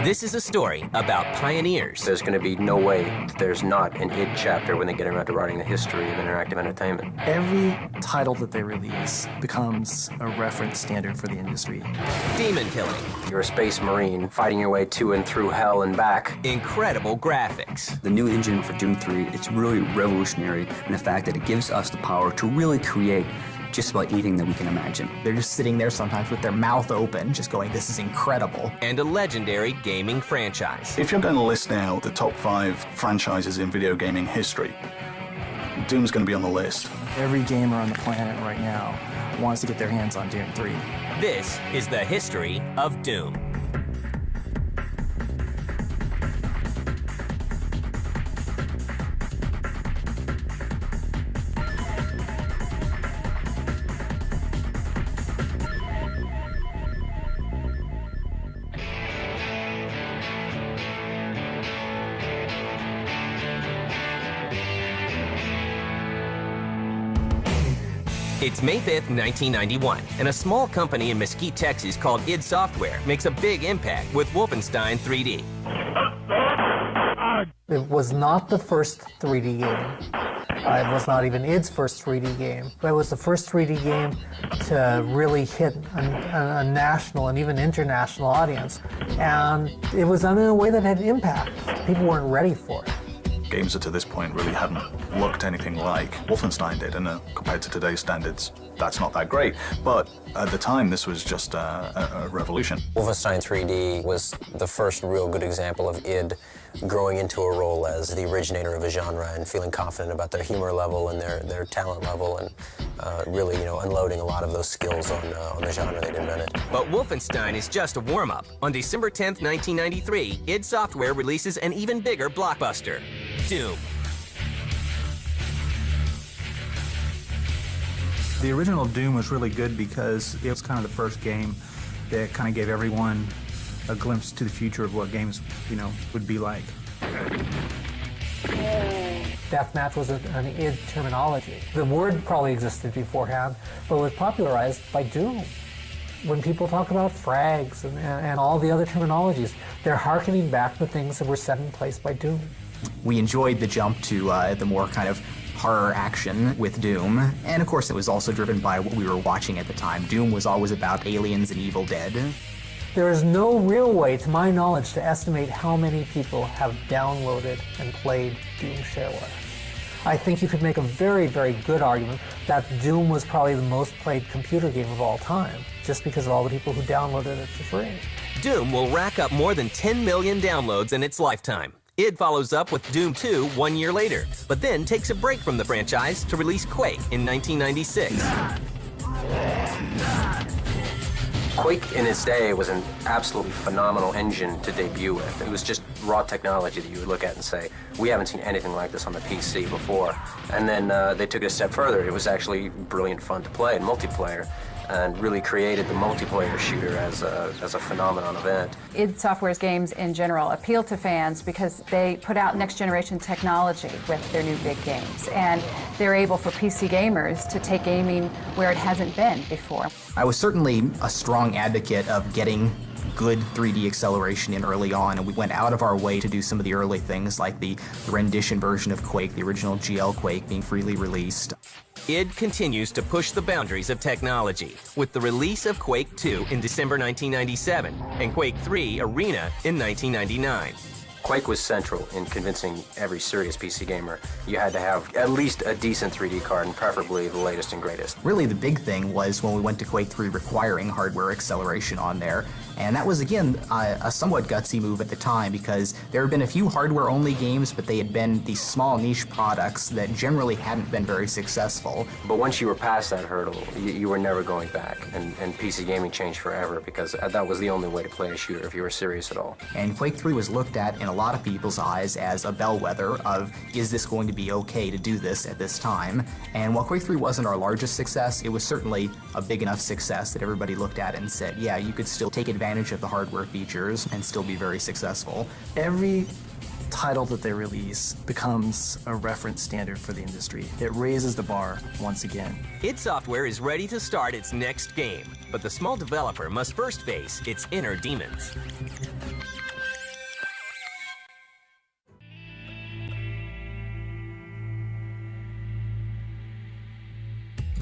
This is a story about pioneers. There's going to be no way that there's not an id chapter when they get around to writing the history of interactive entertainment. Every title that they release becomes a reference standard for the industry. Demon killing. You're a space marine fighting your way to and through hell and back. Incredible graphics. The new engine for Doom 3, it's really revolutionary in the fact that it gives us the power to really create just about anything that we can imagine. They're just sitting there sometimes with their mouth open, just going, this is incredible. And a legendary gaming franchise. If you're going to list now the top 5 franchises in video gaming history, Doom's going to be on the list. Every gamer on the planet right now wants to get their hands on Doom 3. This is the history of Doom. It's May 5th, 1991, and a small company in Mesquite, Texas called id Software makes a big impact with Wolfenstein 3D. It was not the first 3D game. It was not even id's first 3D game, but it was the first 3D game to really hit a national and even international audience. And it was done in a way that had impact. People weren't ready for it. Games that to this point really hadn't looked anything like Wolfenstein did, and compared to today's standards, that's not that great. But at the time, this was just a revolution. Wolfenstein 3D was the first real good example of id growing into a role as the originator of a genre and feeling confident about their humor level and their talent level, and really, unloading a lot of those skills on the genre they'd invented. But Wolfenstein is just a warm-up. On December 10th, 1993, id Software releases an even bigger blockbuster, Doom. The original Doom was really good because it was kind of the first game that kind of gave everyone a glimpse to the future of what games, would be like. Deathmatch was an id terminology. The word probably existed beforehand, but was popularized by Doom. When people talk about frags and all the other terminologies, they're hearkening back to things that were set in place by Doom. We enjoyed the jump to the more kind of horror action with Doom, and of course it was also driven by what we were watching at the time. Doom was always about aliens and Evil Dead. There is no real way, to my knowledge, to estimate how many people have downloaded and played Doom shareware. I think you could make a very, very good argument that Doom was probably the most played computer game of all time, just because of all the people who downloaded it for free. Doom will rack up more than 10 million downloads in its lifetime. id follows up with Doom 2 1 year later, but then takes a break from the franchise to release Quake in 1996. Quake in its day was an absolutely phenomenal engine to debut with. It was just raw technology that you would look at and say, we haven't seen anything like this on the PC before. And then they took it a step further. It was actually brilliant fun to play in multiplayer, and really created the multiplayer shooter as a phenomenon event. id Software's games in general appeal to fans because they put out next generation technology with their new big games, and they're able for PC gamers to take gaming where it hasn't been before. I was certainly a strong advocate of getting good 3D acceleration in early on, and we went out of our way to do some of the early things like the rendition version of Quake, the original GL Quake, being freely released. id continues to push the boundaries of technology with the release of Quake 2 in December 1997 and Quake 3 Arena in 1999. Quake was central in convincing every serious PC gamer you had to have at least a decent 3D card, and preferably the latest and greatest. Really the big thing was when we went to Quake 3 requiring hardware acceleration on there, and that was again a somewhat gutsy move at the time because there had been a few hardware-only games, but they had been these small niche products that generally hadn't been very successful. But once you were past that hurdle, you were never going back, and PC gaming changed forever because that was the only way to play a shooter if you were serious at all. And Quake 3 was looked at in a lot of people's eyes as a bellwether of, is this going to be okay to do this at this time? And while Quake 3 wasn't our largest success, it was certainly a big enough success that everybody looked at it and said, yeah, you could still take advantage of the hardware features and still be very successful. Every title that they release becomes a reference standard for the industry. It raises the bar once again. id Software is ready to start its next game, but the small developer must first face its inner demons.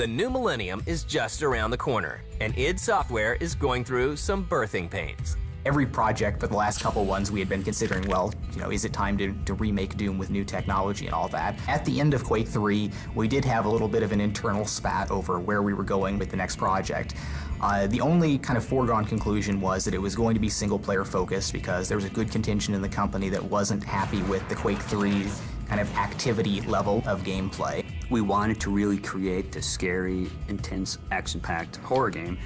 The new millennium is just around the corner, and id Software is going through some birthing pains. Every project for the last couple ones we had been considering, well, is it time to remake Doom with new technology and all that? At the end of Quake 3, we did have a little bit of an internal spat over where we were going with the next project. The only kind of foregone conclusion was that it was going to be single-player focused because there was a good contingent in the company that wasn't happy with the Quake 3 kind of activity level of gameplay. We wanted to really create this scary, intense, action-packed horror game,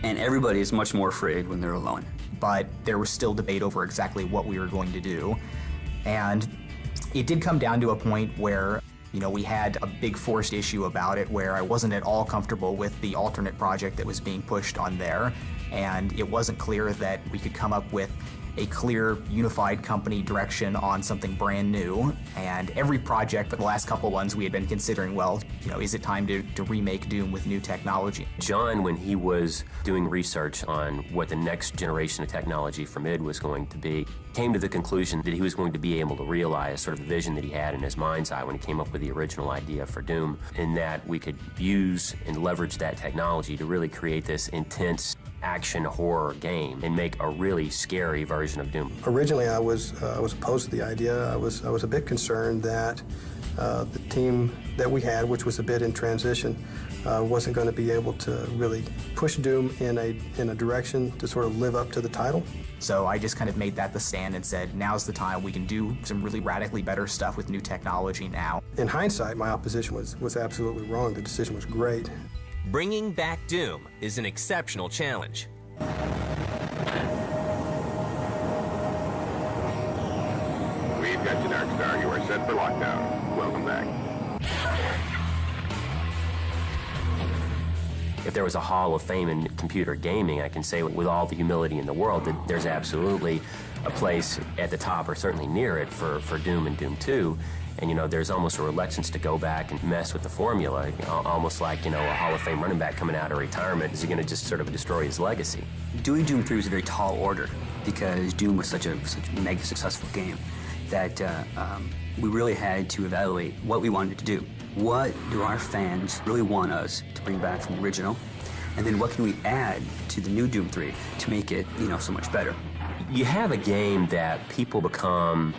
and everybody is much more afraid when they're alone. But there was still debate over exactly what we were going to do. And it did come down to a point where, we had a big forced issue about it where I wasn't at all comfortable with the alternate project that was being pushed on there. And it wasn't clear that we could come up with a clear, unified company direction on something brand new. And every project for the last couple ones we had been considering, well, is it time to remake Doom with new technology? John, when he was doing research on what the next generation of technology from id was going to be, came to the conclusion that he was going to be able to realize sort of the vision that he had in his mind's eye when he came up with the original idea for Doom, in that we could use and leverage that technology to really create this intense action horror game and make a really scary version of Doom. Originally, I was opposed to the idea. I was a bit concerned that the team that we had, which was a bit in transition, wasn't going to be able to really push Doom in a direction to sort of live up to the title. So I just kind of made that the stand and said, now's the time. We can do some really radically better stuff with new technology now. In hindsight, my opposition was absolutely wrong. The decision was great. Bringing back Doom is an exceptional challenge. We've got you, Dark Star. You are set for lockdown. Welcome back. If there was a Hall of Fame in computer gaming, I can say with all the humility in the world that there's absolutely a place at the top, or certainly near it, for Doom and Doom 2. And, there's almost a reluctance to go back and mess with the formula, almost like, a Hall of Fame running back coming out of retirement. Is he going to just sort of destroy his legacy? Doing Doom 3 was a very tall order because Doom was such a mega successful game that we really had to evaluate what we wanted to do. What do our fans really want us to bring back from the original? And then what can we add to the new Doom 3 to make it, so much better? You have a game that people become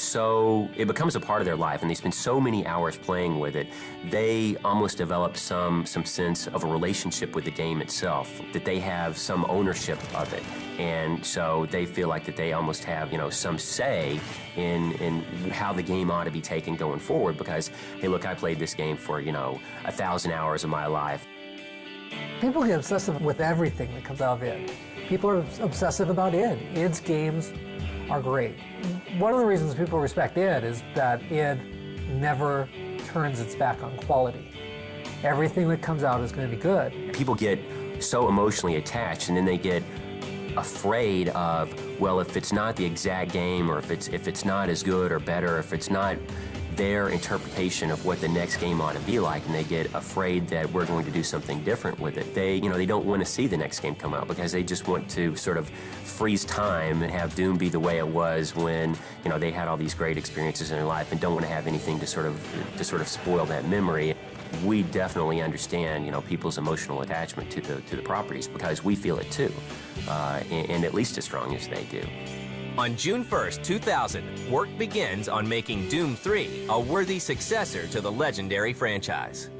it becomes a part of their life, and they spend so many hours playing with it, they almost develop some sense of a relationship with the game itself, that they have some ownership of it. And so they feel like that they almost have, some say in how the game ought to be taken going forward because, hey, look, I played this game for, 1,000 hours of my life. People get obsessive with everything that comes out of id. People are obsessive about id. Id's games are great. One of the reasons people respect id is that id never turns its back on quality. Everything that comes out is going to be good. People get so emotionally attached, and then they get afraid of, well, if it's not the exact game, or if it's not as good or better, if it's not their interpretation of what the next game ought to be like, and they get afraid that we're going to do something different with it. They don't want to see the next game come out because they just want to sort of freeze time and have Doom be the way it was when, they had all these great experiences in their life and don't want to have anything to sort of spoil that memory. We definitely understand, people's emotional attachment to the properties because we feel it too, and at least as strong as they do. On June 1st, 2000, work begins on making Doom 3 a worthy successor to the legendary franchise.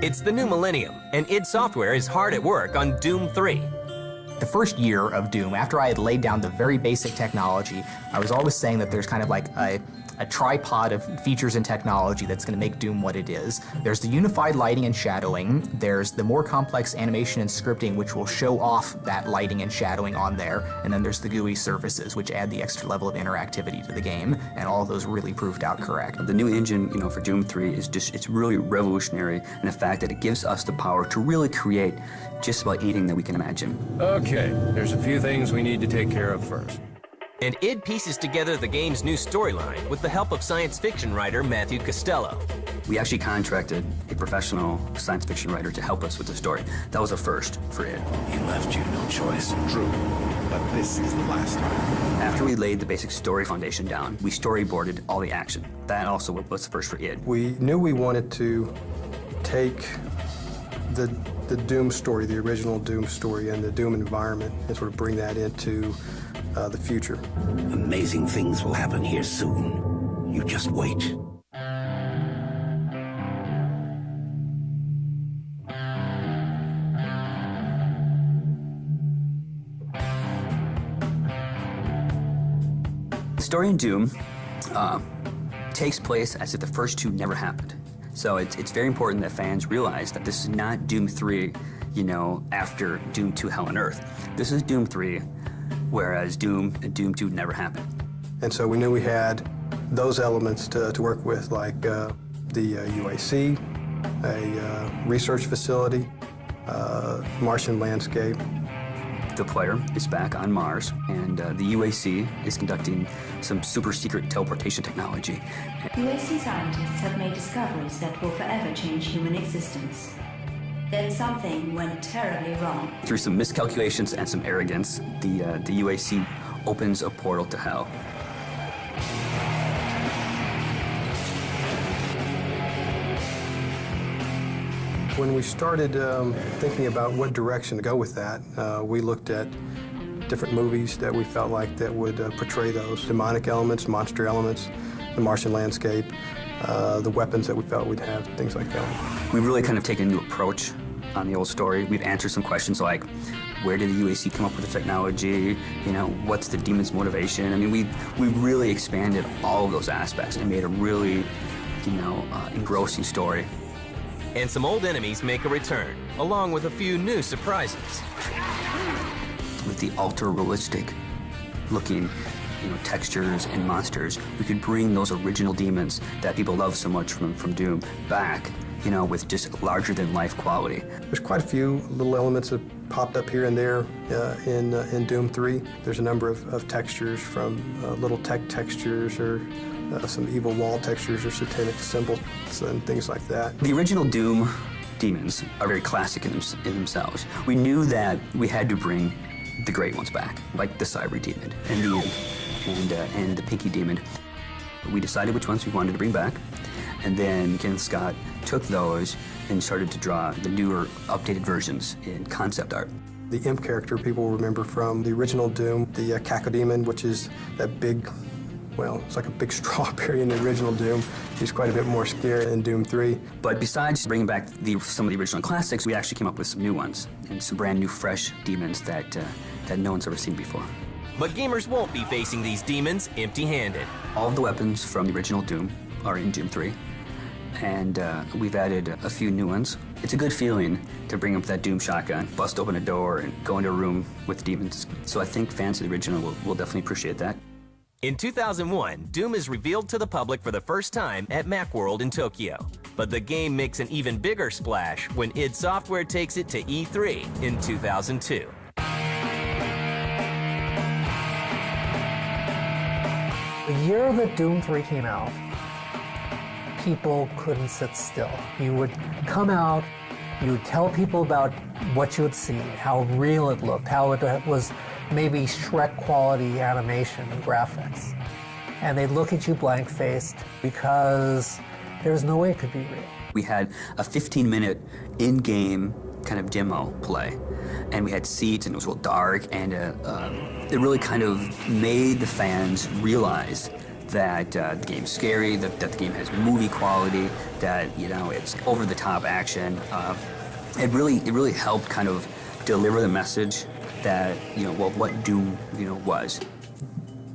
It's the new millennium, and id Software is hard at work on Doom 3. The first year of Doom, after I had laid down the very basic technology, I was always saying that there's kind of like a tripod of features and technology that's going to make Doom what it is. There's the unified lighting and shadowing. There's the more complex animation and scripting, which will show off that lighting and shadowing on there. And then there's the GUI surfaces, which add the extra level of interactivity to the game. And all of those really proved out correct. The new engine, for Doom 3 is it's really revolutionary in the fact that it gives us the power to really create just about anything that we can imagine. Okay, there's a few things we need to take care of first. And id pieces together the game's new storyline with the help of science fiction writer Matthew Costello. We actually contracted a professional science fiction writer to help us with the story. That was a first for id. He left you no choice. True, but this is the last time. After we laid the basic story foundation down, we storyboarded all the action. That also was the first for id. We knew we wanted to take the Doom story, the original Doom story, and the Doom environment, and sort of bring that into the future. Amazing things will happen here soon. You just wait. The story in Doom takes place as if the first two never happened. So it's very important that fans realize that this is not Doom 3, you know, after Doom 2 Hell on Earth. This is Doom 3, whereas Doom and Doom 2 never happened. And so we knew we had those elements to work with, like the UAC, a research facility, Martian landscape. The player is back on Mars, and the UAC is conducting some super secret teleportation technology. UAC scientists have made discoveries that will forever change human existence. Then something went terribly wrong. Through some miscalculations and some arrogance, the UAC opens a portal to hell. When we started thinking about what direction to go with that, we looked at different movies that we felt like that would portray those demonic elements, monster elements, the Martian landscape, the weapons that we felt we'd have, things like that. We've really kind of taken a new approach on the old story. We've answered some questions like, where did the UAC come up with the technology? You know, what's the demon's motivation? I mean, we've really expanded all of those aspects and made a really, you know, engrossing story. And some old enemies make a return, along with a few new surprises. With the ultra-realistic looking, you know, textures and monsters, we could bring those original demons that people love so much from Doom back, you know, with just larger-than-life quality. There's quite a few little elements that popped up here and there in Doom 3. There's a number of textures, from little tech textures or some evil wall textures or satanic symbols and things like that. The original Doom demons are very classic in themselves. We knew that we had to bring the great ones back, like the Cyber Demon and the Pinky Demon. We decided which ones we wanted to bring back, and then Kenneth Scott took those and started to draw the newer, updated versions in concept art. The Imp character people remember from the original Doom, the Cacodemon, which is that big, well, it's like a big strawberry in the original Doom. He's quite a bit more scary in Doom 3. But besides bringing back some of the original classics, we actually came up with some new ones and some brand new, fresh demons that no one's ever seen before. But gamers won't be facing these demons empty-handed. All of the weapons from the original Doom are in Doom 3, and we've added a few new ones. It's a good feeling to bring up that Doom shotgun, bust open a door, and go into a room with demons. So I think fans of the original will definitely appreciate that. In 2001, Doom is revealed to the public for the first time at Macworld in Tokyo. But the game makes an even bigger splash when id Software takes it to E3 in 2002. The year that Doom 3 came out, people couldn't sit still. You would come out, you would tell people about what you had seen, how real it looked, how it was maybe Shrek quality animation and graphics. And they'd look at you blank-faced because there was no way it could be real. We had a 15-minute in-game kind of demo play, and we had seats, and it was real dark, and it really kind of made the fans realize that the game's scary, that the game has movie quality, that, you know, it's over-the-top action. It really helped kind of deliver the message that, you know, what Doom, you know, was.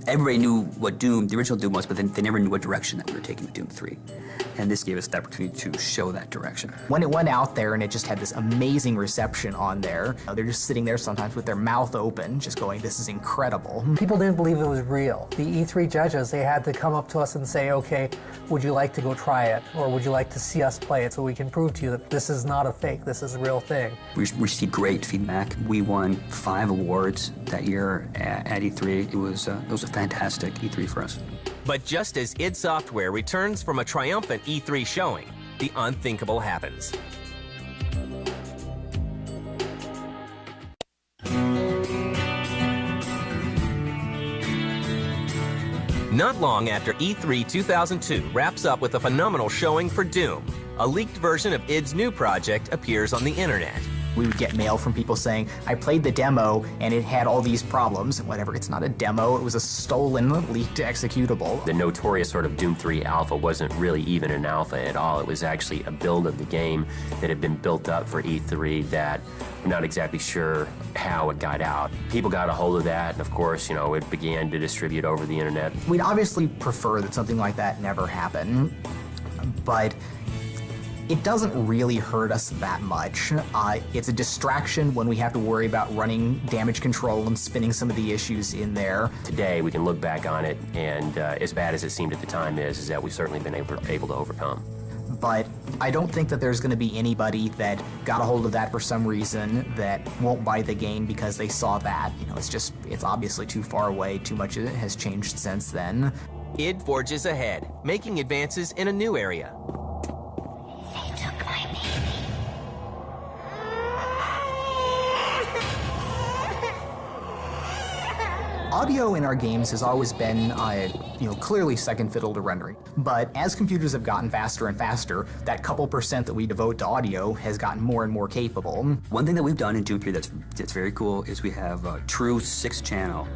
Everybody knew what Doom, the original Doom was, but then they never knew what direction that we were taking with Doom 3. And this gave us the opportunity to show that direction. When it went out there and it just had this amazing reception on there, they're just sitting there sometimes with their mouth open, just going, this is incredible. People didn't believe it was real. The E3 judges, they had to come up to us and say, okay, would you like to go try it? Or would you like to see us play it so we can prove to you that this is not a fake, this is a real thing? We received great feedback. We won 5 awards that year at E3. It was a fantastic E3 for us. But just as id Software returns from a triumphant E3 showing, the unthinkable happens. Not long after E3 2002 wraps up with a phenomenal showing for Doom, a leaked version of id's new project appears on the internet. We would get mail from people saying, I played the demo and it had all these problems. Whatever, it's not a demo, it was a stolen, leaked executable. The notorious sort of Doom 3 alpha wasn't really even an alpha at all. It was actually a build of the game that had been built up for E3 that we're not exactly sure how it got out. People got a hold of that, and of course, you know, it began to distribute over the internet. We'd obviously prefer that something like that never happen, but it doesn't really hurt us that much. It's a distraction when we have to worry about running damage control and spinning some of the issues in there. Today, we can look back on it, and as bad as it seemed at the time is that we've certainly been able to overcome. But I don't think that there's going to be anybody that got a hold of that for some reason that won't buy the game because they saw that. You know, it's obviously too far away, too much of it has changed since then. id forges ahead, making advances in a new area. Audio in our games has always been, clearly second fiddle to rendering. But as computers have gotten faster and faster, that couple percent that we devote to audio has gotten more and more capable. One thing that we've done in Doom 3 that's very cool is we have a true 6-channel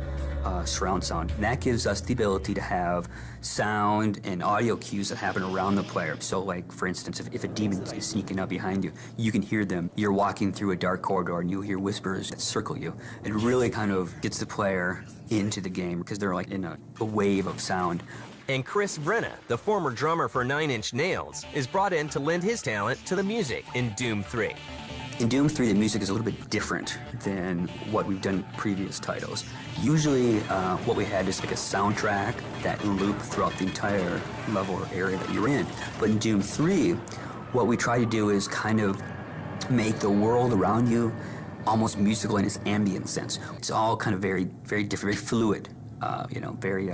surround sound. And that gives us the ability to have sound and audio cues that happen around the player. So like, for instance, if a demon is sneaking up behind you, you can hear them. You're walking through a dark corridor and you'll hear whispers that circle you. It really kind of gets the player into the game because they're like in a wave of sound. And Chris Brenna, the former drummer for Nine Inch Nails, is brought in to lend his talent to the music in Doom 3. In Doom 3, the music is a little bit different than what we've done in previous titles. Usually, what we had is like a soundtrack that looped throughout the entire level or area that you're in. But in Doom 3, what we try to do is kind of make the world around you almost musical in its ambient sense. It's all kind of very, very different, very fluid, very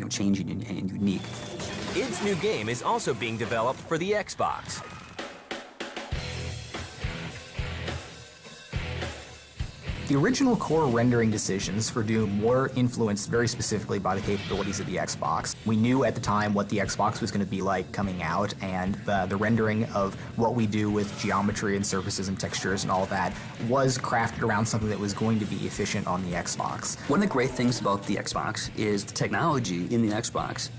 changing and unique. id's new game is also being developed for the Xbox. The original core rendering decisions for Doom were influenced very specifically by the capabilities of the Xbox. We knew at the time what the Xbox was going to be like coming out, and the rendering of what we do with geometry and surfaces and textures and all that was crafted around something that was going to be efficient on the Xbox. One of the great things about the Xbox is the technology in the Xbox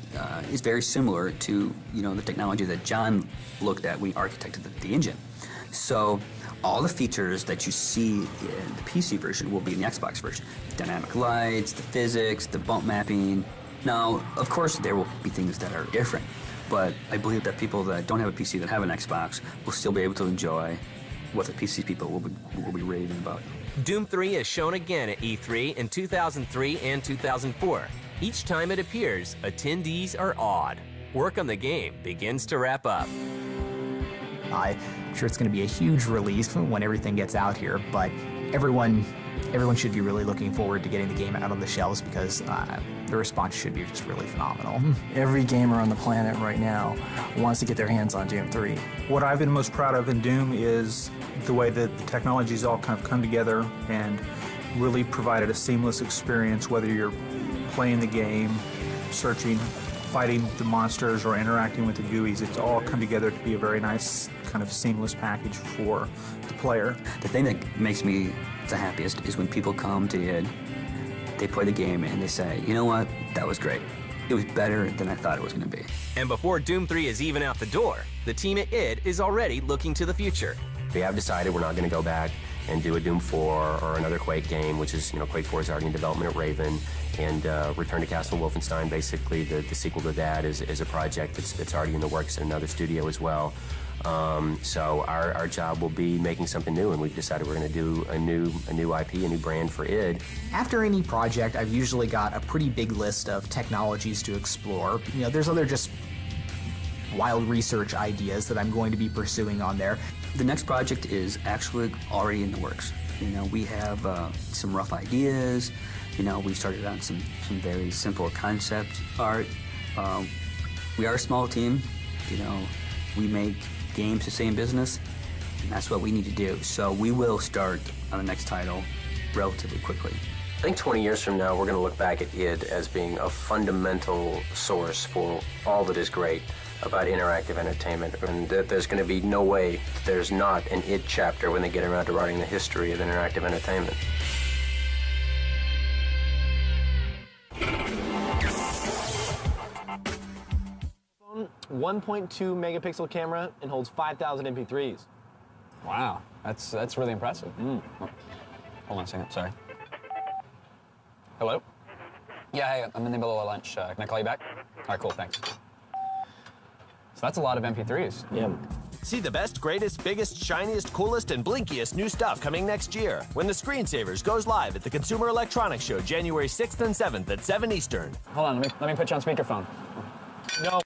is very similar to the technology that John looked at when he architected the engine. So all the features that you see in the PC version will be in the Xbox version. Dynamic lights, the physics, the bump mapping. Now, of course, there will be things that are different, but I believe that people that don't have a PC that have an Xbox will still be able to enjoy what the PC people will be raving about. Doom 3 is shown again at E3 in 2003 and 2004. Each time it appears, attendees are awed. Work on the game begins to wrap up. I'm sure it's going to be a huge release when everything gets out here, but everyone should be really looking forward to getting the game out on the shelves because the response should be just really phenomenal. Every gamer on the planet right now wants to get their hands on Doom 3. What I've been most proud of in Doom is the way that the technologies all kind of come together and really provided a seamless experience, whether you're playing the game, searching, fighting the monsters, or interacting with the GUIs. It's all come together to be a very nice kind of seamless package for the player. The thing that makes me the happiest is when people come to id, they play the game and they say, you know what, that was great. It was better than I thought it was going to be. And before Doom 3 is even out the door, the team at id is already looking to the future. We have decided we're not going to go back and do a Doom 4 or another Quake game, which is, Quake 4 is already in development at Raven, and Return to Castle Wolfenstein, basically the sequel to that, is a project that's already in the works in another studio as well. So our job will be making something new, and we've decided we're going to do a new IP, a new brand for id. After any project, I've usually got a pretty big list of technologies to explore. There's other just wild research ideas that I'm going to be pursuing on there. The next project is actually already in the works. We have some rough ideas. We started on some very simple concept art. We are a small team. We make games to stay in business, and that's what we need to do. So we will start on the next title relatively quickly. I think 20 years from now, we're going to look back at id as being a fundamental source for all that is great about interactive entertainment, and that there's going to be no way that there's not an id chapter when they get around to writing the history of interactive entertainment. Phone, 1.2 megapixel camera and holds 5,000 MP3s. Wow, that's really impressive. Hold on a second, sorry. Hello? Yeah, hey, I'm in the middle of lunch. Can I call you back? All right, cool, thanks. So that's a lot of MP3s. Yeah. See the best, greatest, biggest, shiniest, coolest, and blinkiest new stuff coming next year when the Screensavers goes live at the Consumer Electronics Show January 6th and 7th at 7 Eastern. Hold on, let me put you on speakerphone. No.